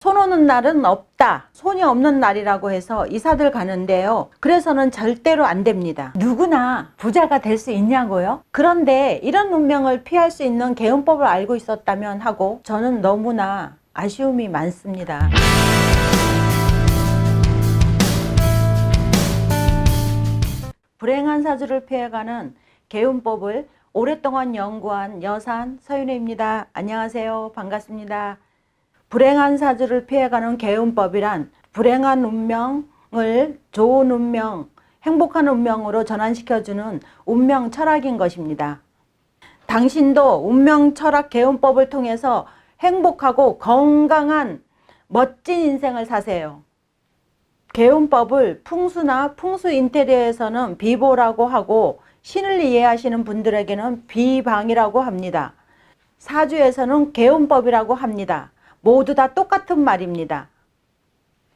손 오는 날은 없다. 손이 없는 날이라고 해서 이사들 가는데요. 그래서는 절대로 안 됩니다. 누구나 부자가 될 수 있냐고요? 그런데 이런 운명을 피할 수 있는 개운법을 알고 있었다면 하고 저는 너무나 아쉬움이 많습니다. 불행한 사주를 피해가는 개운법을 오랫동안 연구한 여산 서윤혜입니다. 안녕하세요. 반갑습니다. 불행한 사주를 피해가는 개운법이란 불행한 운명을 좋은 운명, 행복한 운명으로 전환시켜주는 운명 철학인 것입니다. 당신도 운명 철학 개운법을 통해서 행복하고 건강한 멋진 인생을 사세요. 개운법을 풍수나 풍수 인테리어에서는 비보라고 하고 신을 이해하시는 분들에게는 비방이라고 합니다. 사주에서는 개운법이라고 합니다. 모두 다 똑같은 말입니다.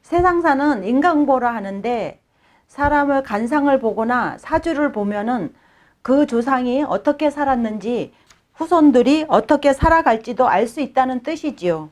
세상사는 인강보라 하는데 사람을 간상을 보거나 사주를 보면은 그 조상이 어떻게 살았는지 후손들이 어떻게 살아갈지도 알 수 있다는 뜻이지요.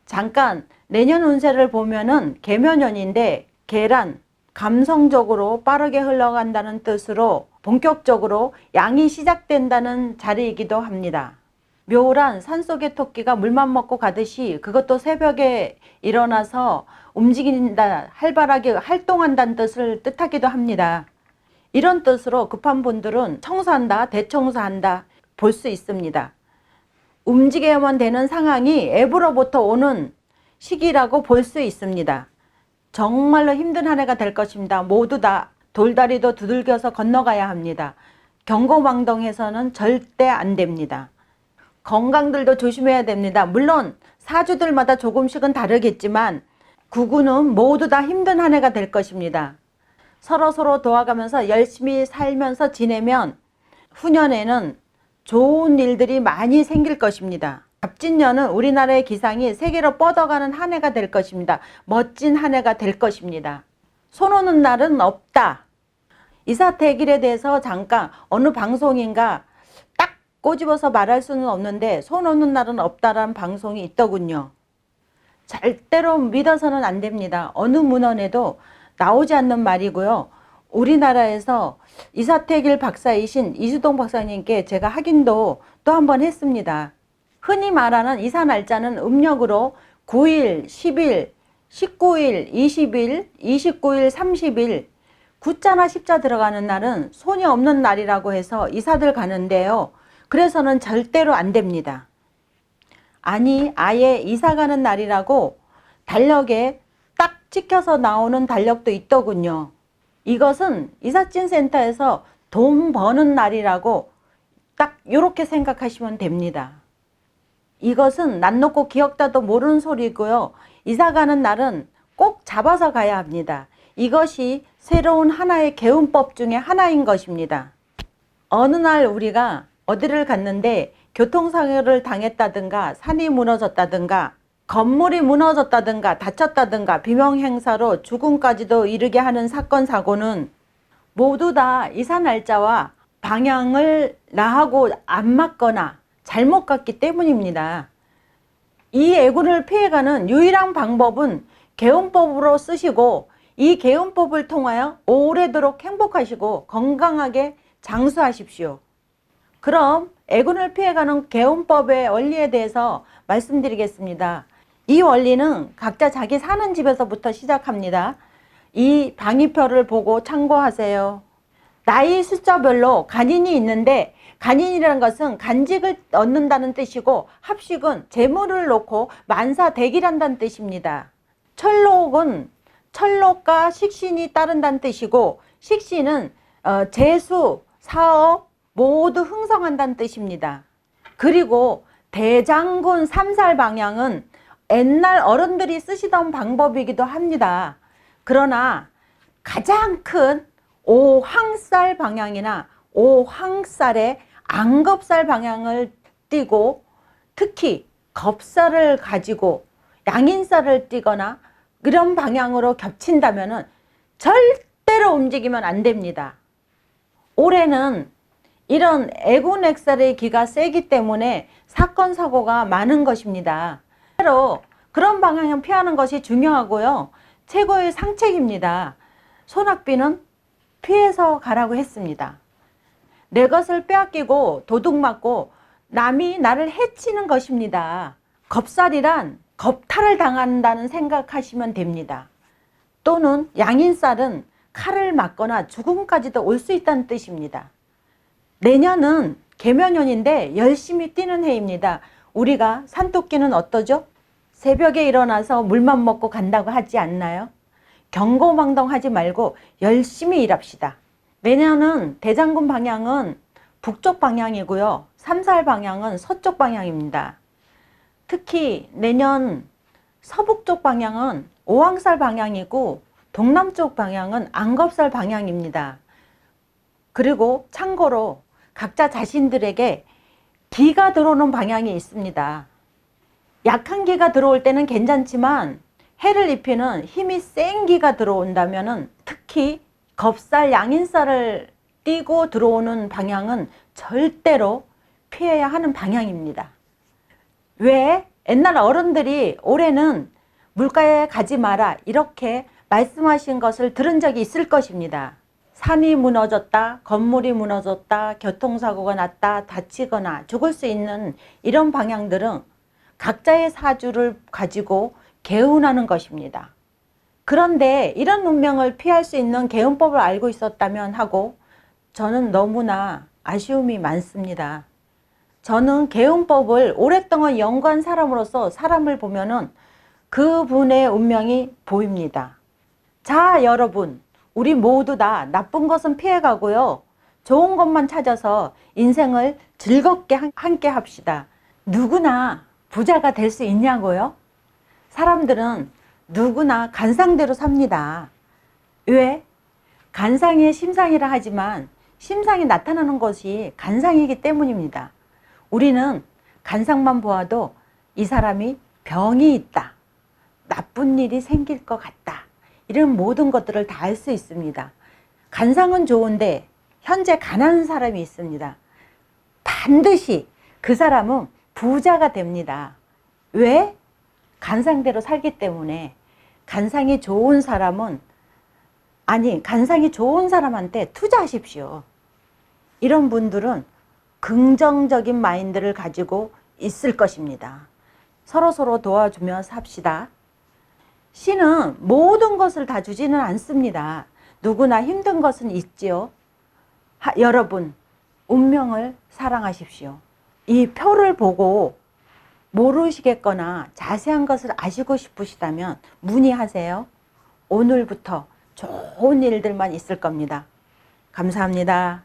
잠깐 내년 운세를 보면은 개묘년인데 개란 감성적으로 빠르게 흘러간다는 뜻으로 본격적으로 양이 시작된다는 자리이기도 합니다. 묘란 산속의 토끼가 물만 먹고 가듯이 그것도 새벽에 일어나서 움직인다, 활발하게 활동한다는 뜻을 뜻하기도 합니다. 이런 뜻으로 급한 분들은 청소한다, 대청소한다 볼 수 있습니다. 움직여야만 되는 상황이 앱으로부터 오는 시기라고 볼 수 있습니다. 정말로 힘든 한 해가 될 것입니다. 모두 다 돌다리도 두들겨서 건너가야 합니다. 경고망동해서는 절대 안 됩니다. 건강들도 조심해야 됩니다. 물론 사주들마다 조금씩은 다르겠지만 구구는 모두 다 힘든 한 해가 될 것입니다. 서로 도와가면서 열심히 살면서 지내면 후년에는 좋은 일들이 많이 생길 것입니다. 갑진년은 우리나라의 기상이 세계로 뻗어가는 한 해가 될 것입니다. 멋진 한 해가 될 것입니다. 손 오는 날은 없다. 이사택일에 대해서 잠깐 어느 방송인가 꼬집어서 말할 수는 없는데 손 오는 날은 없다라는 방송이 있더군요. 절대로 믿어서는 안 됩니다. 어느 문헌에도 나오지 않는 말이고요. 우리나라에서 이사택일 박사이신 이수동 박사님께 제가 확인도 또 한 번 했습니다. 흔히 말하는 이사 날짜는 음력으로 9일, 10일, 19일, 20일, 29일, 30일 9자나 10자 들어가는 날은 손이 없는 날이라고 해서 이사들 가는데요. 그래서는 절대로 안 됩니다. 아니 아예 이사 가는 날이라고 달력에 딱 찍혀서 나오는 달력도 있더군요. 이것은 이삿짐센터에서 돈 버는 날이라고 딱 이렇게 생각하시면 됩니다. 이것은 낯 놓고 기억다도 모르는 소리고요. 이사 가는 날은 꼭 잡아서 가야 합니다. 이것이 새로운 하나의 개운법 중에 하나인 것입니다. 어느 날 우리가 어디를 갔는데 교통사고를 당했다든가 산이 무너졌다든가 건물이 무너졌다든가 다쳤다든가 비명행사로 죽음까지도 이르게 하는 사건 사고는 모두 다 이사 날짜와 방향을 나하고 안 맞거나 잘못 갔기 때문입니다. 이 애군을 피해가는 유일한 방법은 개운법으로 쓰시고 이 개운법을 통하여 오래도록 행복하시고 건강하게 장수하십시오. 그럼 애군을 피해가는 개운법의 원리에 대해서 말씀드리겠습니다. 이 원리는 각자 자기 사는 집에서부터 시작합니다. 이 방위표를 보고 참고하세요. 나이 숫자별로 간인이 있는데 간인이라는 것은 간직을 얻는다는 뜻이고 합식은 재물을 놓고 만사대길한다는 뜻입니다. 철록은 철록과 식신이 따른다는 뜻이고 식신은 재수, 사업, 모두 흥성한다는 뜻입니다. 그리고 대장군 삼살 방향은 옛날 어른들이 쓰시던 방법이기도 합니다. 그러나 가장 큰 오황살 방향이나 오황살의 안겁살 방향을 띠고 특히 겁살을 가지고 양인살을 띠거나 이런 방향으로 겹친다면 절대로 움직이면 안 됩니다. 올해는 이런 애군액살의 기가 세기 때문에 사건 사고가 많은 것입니다. 실제로 그런 방향은 피하는 것이 중요하고요. 최고의 상책입니다. 손학비는 피해서 가라고 했습니다. 내 것을 빼앗기고 도둑맞고 남이 나를 해치는 것입니다. 겁살이란 겁탈을 당한다는 생각하시면 됩니다. 또는 양인살은 칼을 맞거나 죽음까지도 올 수 있다는 뜻입니다. 내년은 개면연인데 열심히 뛰는 해입니다. 우리가 산토끼는 어떠죠? 새벽에 일어나서 물만 먹고 간다고 하지 않나요? 경고망동하지 말고 열심히 일합시다. 내년은 대장군 방향은 북쪽 방향이고요. 삼살 방향은 서쪽 방향입니다. 특히 내년 서북쪽 방향은 오왕살 방향이고 동남쪽 방향은 안겁살 방향입니다. 그리고 참고로 각자 자신들에게 기가 들어오는 방향이 있습니다. 약한 기가 들어올 때는 괜찮지만 해를 입히는 힘이 센 기가 들어온다면 특히 겁살, 양인살을 띄고 들어오는 방향은 절대로 피해야 하는 방향입니다. 왜? 옛날 어른들이 올해는 물가에 가지 마라 이렇게 말씀하신 것을 들은 적이 있을 것입니다. 산이 무너졌다, 건물이 무너졌다, 교통사고가 났다, 다치거나 죽을 수 있는 이런 방향들은 각자의 사주를 가지고 개운하는 것입니다. 그런데 이런 운명을 피할 수 있는 개운법을 알고 있었다면 하고 저는 너무나 아쉬움이 많습니다. 저는 개운법을 오랫동안 연구한 사람으로서 사람을 보면은 그분의 운명이 보입니다. 자, 여러분, 우리 모두 다 나쁜 것은 피해가고요. 좋은 것만 찾아서 인생을 즐겁게 함께 합시다. 누구나 부자가 될 수 있냐고요? 사람들은 누구나 간상대로 삽니다. 왜? 간상의 심상이라 하지만 심상이 나타나는 것이 간상이기 때문입니다. 우리는 간상만 보아도 이 사람이 병이 있다, 나쁜 일이 생길 것 같다, 이런 모든 것들을 다 알 수 있습니다. 간상은 좋은데 현재 가난한 사람이 있습니다. 반드시 그 사람은 부자가 됩니다. 왜? 간상대로 살기 때문에. 간상이 좋은 사람은 간상이 좋은 사람한테 투자하십시오. 이런 분들은 긍정적인 마인드를 가지고 있을 것입니다. 서로서로 도와주며 삽시다. 신은 모든 것을 다 주지는 않습니다. 누구나 힘든 것은 있지요. 여러분, 운명을 사랑하십시오. 이 표를 보고 모르시겠거나 자세한 것을 아시고 싶으시다면 문의하세요. 오늘부터 좋은 일들만 있을 겁니다. 감사합니다.